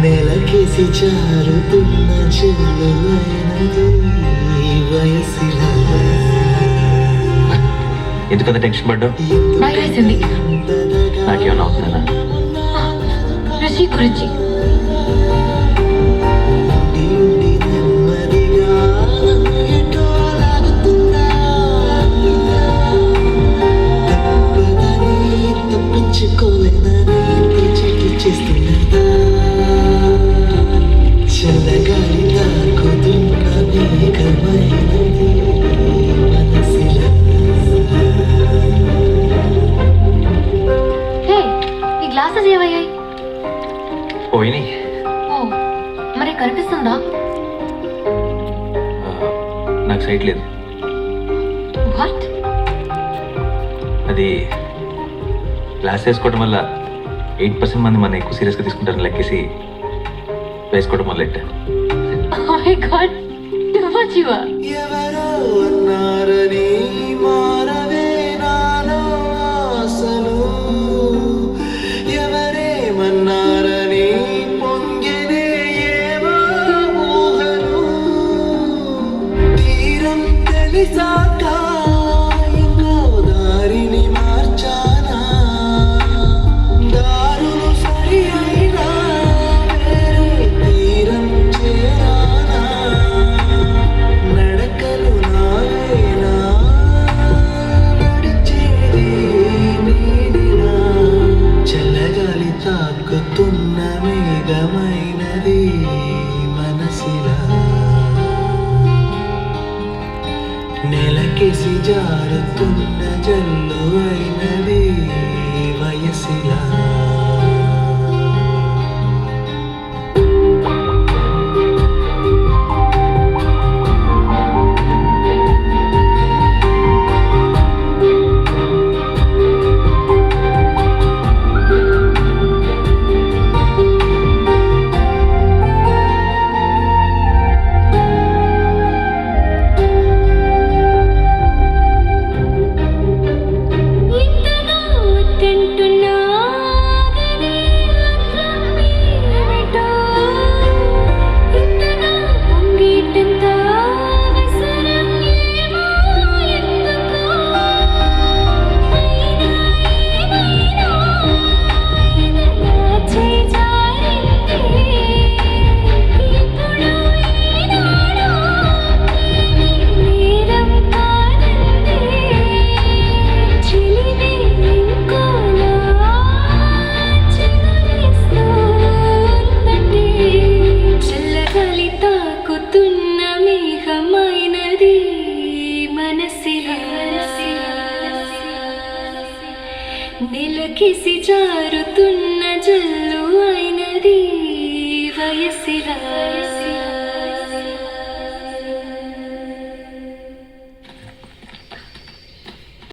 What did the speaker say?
నెలకేసి జారుతున్న చెల్లెలైనది వయసిలా. ఎందుకంత టెన్షన్ పడ్డావు? భయమేసింది. నాకేమన్నా అవుతుందా? రుచి గురించి గ్లాసెస్ ఏమయ్యాయి? పోయినాయి. ఓ మరి కనిపిస్తుందా? నాకు సైట్ లేదు. వాట్? అది గ్లాస్ వేసుకోవడం వల్ల 8% మంది మన ఎక్కువ సీరియస్గా తీసుకుంటారని లెక్కేసి వేసుకోవడం మొదలెట్టా. Oh my God, too much you are. ఎవరో అన్నారని మారవే నాలో ఆశలు, ఎవరేమన్నారని పొంగినే ఏవో ఊహలు. తీరం తెలిసాక ఇంకో దారిని మార్చానా, దారులు సరి అయినా వేరే తీరం చేరానా. నడకలు నావేనా నడిచేది నీడినా, చల్లగాలి తాకుతున్న మేఘమైనది మనసిలా. నెలకేసి జారుతున్న జల్లు అయినది వయసిలా. నెలకేసి జారుతున్న జల్లు అయినది వయసిలా.